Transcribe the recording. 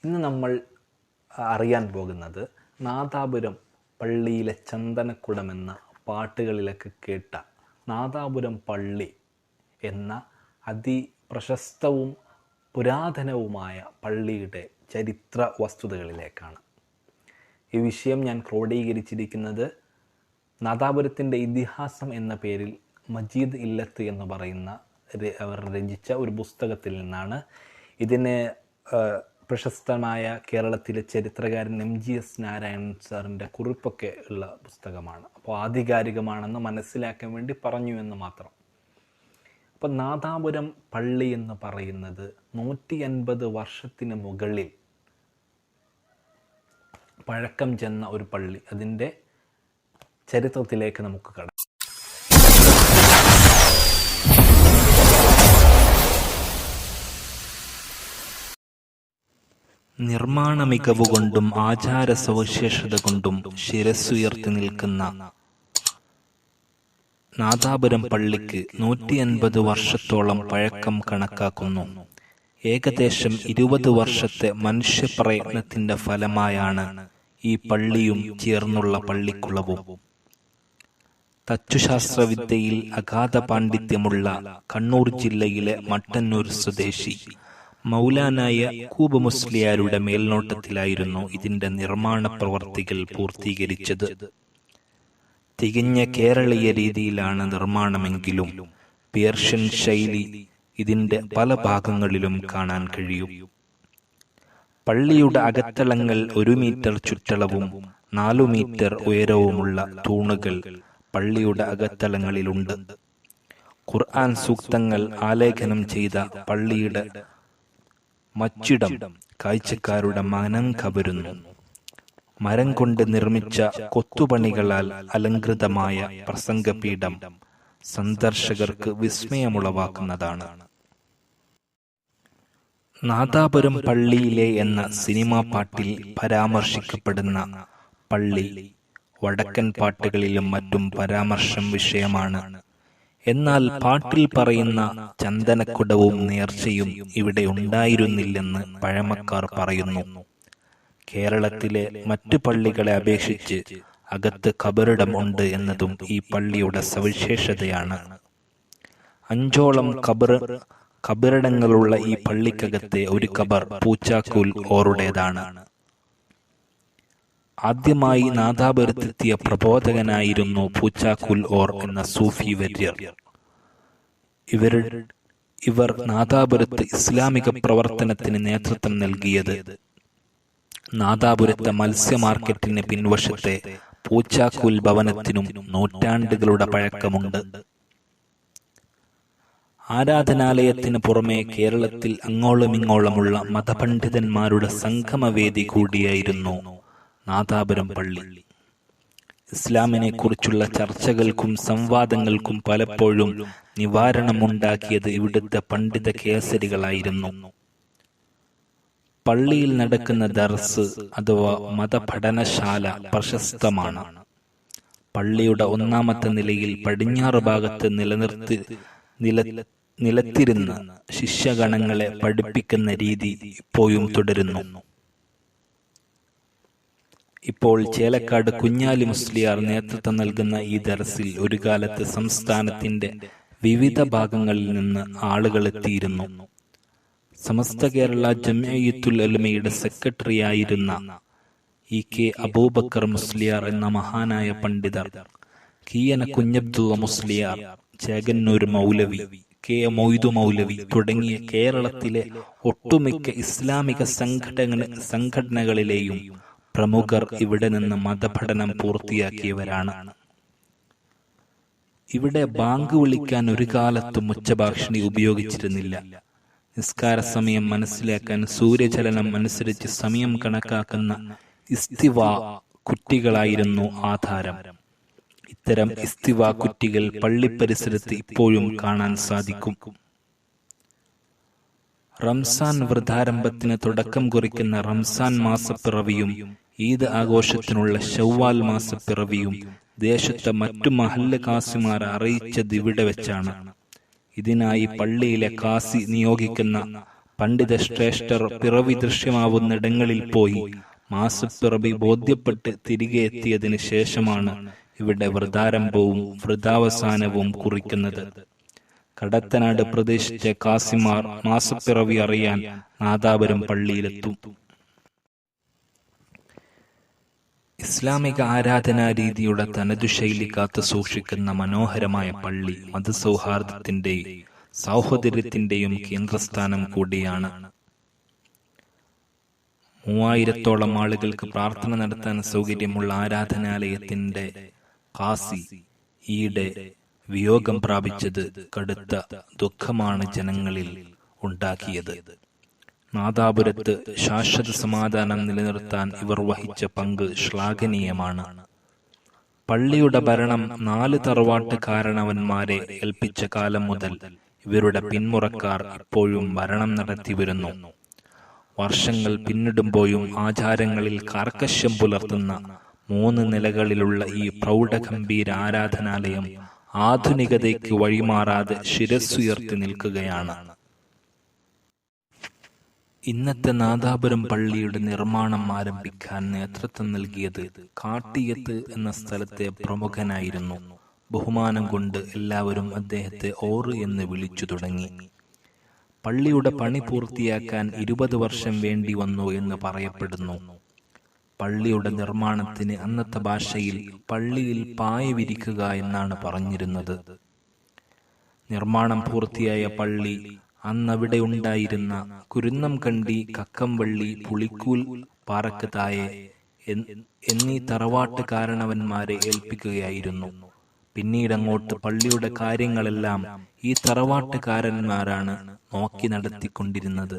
ഇന്ന് നമ്മൾ അറിയാൻ പോകുന്നത് നാദാപുരം പള്ളിയിലെ ചന്ദനക്കുടമെന്ന പാട്ടുകളിലൊക്കെ കേട്ട നാദാപുരം പള്ളി എന്ന അതിപ്രശസ്തവും പുരാതനവുമായ പള്ളിയുടെ ചരിത്ര വസ്തുതകളിലേക്കാണ്. ഈ വിഷയം ഞാൻ ക്രോഡീകരിച്ചിരിക്കുന്നത് നാദാപുരത്തിൻ്റെ ഇതിഹാസം എന്ന പേരിൽ മജീദ് ഇല്ലത്ത് എന്ന് പറയുന്ന അവർ രചിച്ച ഒരു പുസ്തകത്തിൽ നിന്നാണ്. ഇതിന് പ്രശസ്തമായ കേരളത്തിലെ ചരിത്രകാരൻ MGS നാരായണൻ സാറിൻ്റെ കുറിപ്പൊക്കെ ഉള്ള പുസ്തകമാണ്. അപ്പോൾ ആധികാരികമാണെന്ന് മനസ്സിലാക്കാൻ വേണ്ടി പറഞ്ഞു എന്ന് മാത്രം. അപ്പോൾ നാദാപുരം പള്ളി എന്ന് പറയുന്നത് 150 വർഷത്തിന് മുകളിൽ പഴക്കം ചെന്ന ഒരു പള്ളി. അതിൻ്റെ ചരിത്രത്തിലേക്ക് നമുക്ക് കടക്കാം. നിർമ്മാണ മികവുകൊണ്ടും ആചാര സവിശേഷത കൊണ്ടും ശിരസ്സുയർത്തി നിൽക്കുന്ന നാദാപുരം പള്ളിക്ക് 150 വർഷത്തോളം പഴക്കം കണക്കാക്കുന്നു. ഏകദേശം 20 വർഷത്തെ മനുഷ്യപ്രയത്നത്തിന്റെ ഫലമായാണ് ഈ പള്ളിയും ചേർന്നുള്ള പള്ളിക്കുളവും. തച്ചുശാസ്ത്രവിദ്യയിൽ അഗാധ പാണ്ഡിത്യമുള്ള കണ്ണൂർ ജില്ലയിലെ മട്ടന്നൂർ സ്വദേശി മൗലാന യാക്കൂബ് മുസ്ലിയാരുടെ മേൽനോട്ടത്തിലായിരുന്നു ഇതിന്റെ നിർമ്മാണ പ്രവർത്തികൾ പൂർത്തീകരിച്ചത്. തികഞ്ഞ കേരളീയ രീതിയിലാണ് നിർമ്മാണമെങ്കിലും പേർഷ്യൻ ശൈലി ഇതിന്റെ പല ഭാഗങ്ങളിലും കാണാൻ കഴിയും. പള്ളിയുടെ അകത്തളങ്ങൾ 1 മീറ്റർ ചുറ്റളവും 4 മീറ്റർ ഉയരവുമുള്ള തൂണുകൾ പള്ളിയുടെ അകത്തളങ്ങളിലുണ്ട്. ഖുർആൻ സൂക്തങ്ങൾ ആലേഖനം ചെയ്ത പള്ളിയുടെ മച്ചിടം കാഴ്ചക്കാരുടെ മനം കവരുന്നു. മരം കൊണ്ട് നിർമ്മിച്ച കൊത്തുപണികളാൽ അലങ്കൃതമായ പ്രസംഗപീഠം സന്ദർശകർക്ക് വിസ്മയമുളവാക്കുന്നതാണ്. നാദാപുരം പള്ളിയിലെ എന്ന സിനിമാ പാട്ടിൽ പരാമർശിക്കപ്പെടുന്ന പള്ളി വടക്കൻ പാട്ടുകളിലും മറ്റും പരാമർശം വിഷയമാണ്. എന്നാൽ പാട്ടിൽ പറയുന്ന ചന്ദനക്കുടവും നേർച്ചയും ഇവിടെ ഉണ്ടായിരുന്നില്ലെന്ന് പഴമക്കാർ പറയുന്നു. കേരളത്തിലെ മറ്റു പള്ളികളെ അപേക്ഷിച്ച് അകത്ത് ഖബറിടം ഉണ്ട് എന്നതും ഈ പള്ളിയുടെ സവിശേഷതയാണ്. 5ഓളം ഖബറിടങ്ങളുള്ള ഈ പള്ളിക്കകത്തെ ഒരു ഖബർ പൂച്ചാക്കൂൽ ഓറുടേതാണ്. ആദ്യമായി നാദാപുരത്തെത്തിയ പ്രബോധകനായിരുന്നു പൂച്ചാക്കൂൽ ഓർ എന്ന സൂഫി വര്യർ. ഇവർ നാദാപുരത്ത് ഇസ്ലാമിക പ്രവർത്തനത്തിന് നേതൃത്വം നൽകിയത്. നാദാപുരത്തെ മത്സ്യ മാർക്കറ്റിന് പിൻവശത്തെ പൂച്ചാക്കൂൽ ഭവനത്തിനും നൂറ്റാണ്ടുകളുടെ പഴക്കമുണ്ട്. ആരാധനാലയത്തിന് പുറമെ കേരളത്തിൽ അങ്ങോളമിങ്ങോളമുള്ള മതപണ്ഡിതന്മാരുടെ സംഗമവേദി കൂടിയായിരുന്നു നാദാപുരം പള്ളി. ഇസ്ലാമിനെ കുറിച്ചുള്ള ചർച്ചകൾക്കും സംവാദങ്ങൾക്കും പലപ്പോഴും നിവാരണമുണ്ടാക്കിയത് ഇവിടുത്തെ പണ്ഡിത കേസരികളായിരുന്നു. പള്ളിയിൽ നടക്കുന്ന ദർസ് അഥവാ മതപഠനശാല പ്രശസ്തമാണ്. പള്ളിയുടെ 1ാമത്തെ നിലയിൽ പടിഞ്ഞാറ് ഭാഗത്ത് നിലത്തിരുന്ന് ശിഷ്യഗണങ്ങളെ പഠിപ്പിക്കുന്ന രീതി ഇപ്പോഴും തുടരുന്നു. ഇപ്പോൾ ചേലക്കാട് കുഞ്ഞാലി മുസ്ലിയാർ നേതൃത്വം നൽകുന്ന ഈ ദർസിൽ ഒരു കാലത്ത് സംസ്ഥാനത്തിന്റെ വിവിധ ഭാഗങ്ങളിൽ നിന്ന് ആളുകൾ എത്തിയിരുന്നു. സമസ്ത കേരള ജംഇയ്യത്തുൽ ഉലമയുടെ സെക്രട്ടറിയായിരുന്ന EK അബൂബക്കർ മുസ്ലിയാർ എന്ന മഹാനായ പണ്ഡിതർ, കീയന കുഞ്ഞബ്ദുള്ള മുസ്ലിയാർ, ചേകന്നൂർ മൗലവി, K മൊയ്തു മൗലവി തുടങ്ങിയ കേരളത്തിലെ ഒട്ടുമിക്ക ഇസ്ലാമിക സംഘടനകളിലെയും പ്രമുഖർ ഇവിടെ നിന്ന് മതപഠനം പൂർത്തിയാക്കിയവരാണ്. ഇവിടെ ബാങ്ക് വിളിക്കാൻ ഒരു കാലത്തും ഉച്ചഭാഷിണി ഉപയോഗിച്ചിരുന്നില്ല. നിസ്കാര സമയം മനസ്സിലാക്കാൻ സൂര്യചലനം അനുസരിച്ച് സമയം കണക്കാക്കുന്ന ഇസ്തിവാ കുറ്റികളായിരുന്നു ആധാരം. ഇത്തരം ഇസ്തിവാ കുറ്റികൾ പള്ളിപ്പരിസരത്ത് ഇപ്പോഴും കാണാൻ സാധിക്കും. റംസാൻ വ്രതാരംഭത്തിന് തുടക്കം കുറിക്കുന്ന റംസാൻ മാസപ്പിറവിയും ഈദ് ആഘോഷത്തിനുള്ള ശവ്വാൽ മാസപ്പിറവിയും ദേശത്തെ മറ്റു മഹല്ല് കാസിമാരെ അറിയിച്ചത് ഇവിടെ വെച്ചാണ്. ഇതിനായി പള്ളിയിലെ കാസി നിയോഗിക്കുന്ന പണ്ഡിത ശ്രേഷ്ഠർ പിറവി ദൃശ്യമാവുന്നിടങ്ങളിൽ പോയി മാസപ്പിറവി ബോധ്യപ്പെട്ട് തിരികെ എത്തിയതിന് ശേഷമാണ് ഇവിടെ വ്രതാരംഭവും വ്രതാവസാനവും കുറിക്കുന്നത്. കടത്തനാട് പ്രദേശത്തെ കാസിമാർ മാസപ്പിറവി അറിയാൻ നാദാപുരം പള്ളിയിലെത്തും. ഇസ്ലാമിക ആരാധനാ രീതിയുടെ തനതു ശൈലി കാത്തു സൂക്ഷിക്കുന്ന മനോഹരമായ പള്ളി മതസൗഹാർദ്ദത്തിന്റെയും സൗഹോദര്യത്തിന്റെയും കേന്ദ്രസ്ഥാനം കൂടിയാണ്. 3000-ഓളം ആളുകൾക്ക് പ്രാർത്ഥന നടത്താൻ സൗകര്യമുള്ള ആരാധനാലയത്തിന്റെ കാസി ഈയിടെ വിയോഗം പ്രാപിച്ചത് കടുത്ത ദുഃഖമാണ് ജനങ്ങളിൽ ഉണ്ടാക്കിയത്. നാദാപുരത്ത് ശാശ്വത സമാധാനം നിലനിർത്താൻ ഇവർ വഹിച്ച പങ്ക് ശ്ലാഘനീയമാണ്. പള്ളിയുടെ ഭരണം 4 തറവാട്ട് കാരണവന്മാരെ ഏൽപ്പിച്ച കാലം മുതൽ ഇവരുടെ പിന്മുറക്കാർ ഇപ്പോഴും ഭരണം നടത്തി വരുന്നു. വർഷങ്ങൾ പിന്നിടുമ്പോഴും ആചാരങ്ങളിൽ കാർക്കശ്യം പുലർത്തുന്ന 3 നിലകളിലുള്ള ഈ പ്രൗഢഗംഭീര ആരാധനാലയം ആധുനികതയ്ക്ക് വഴിമാറാതെ ശിരസ്സുയർത്തി നിൽക്കുകയാണ്. ഇന്നത്തെ നാദാപുരം പള്ളിയുടെ നിർമ്മാണം ആരംഭിക്കാൻ നേതൃത്വം നൽകിയത് കാട്ടിയത്ത് എന്ന സ്ഥലത്തെ പ്രമുഖനായിരുന്നു. ബഹുമാനം കൊണ്ട് എല്ലാവരും അദ്ദേഹത്തെ ഓറ് എന്ന് വിളിച്ചു തുടങ്ങി. പള്ളിയുടെ പണി പൂർത്തിയാക്കാൻ 20 വർഷം വേണ്ടി വന്നു എന്ന് പറയപ്പെടുന്നു. പള്ളിയുടെ നിർമ്മാണത്തിന് അന്നത്തെ ഭാഷയിൽ പള്ളിയിൽ പായ വിരിക്കുക എന്നാണ് പറഞ്ഞിരുന്നത്. നിർമ്മാണം പൂർത്തിയായ പള്ളി അന്നവിടെ ഉണ്ടായിരുന്ന കുരുന്നംകണ്ടി, കക്കംവള്ളി, പുളിക്കൂൽ, പാറക്ക് തായെ എന്നീ തറവാട്ട് കാരണവന്മാരെ ഏൽപ്പിക്കുകയായിരുന്നു. പിന്നീടങ്ങോട്ട് പള്ളിയുടെ കാര്യങ്ങളെല്ലാം ഈ തറവാട്ടുകാരന്മാരാണ് നോക്കി നടത്തിക്കൊണ്ടിരുന്നത്.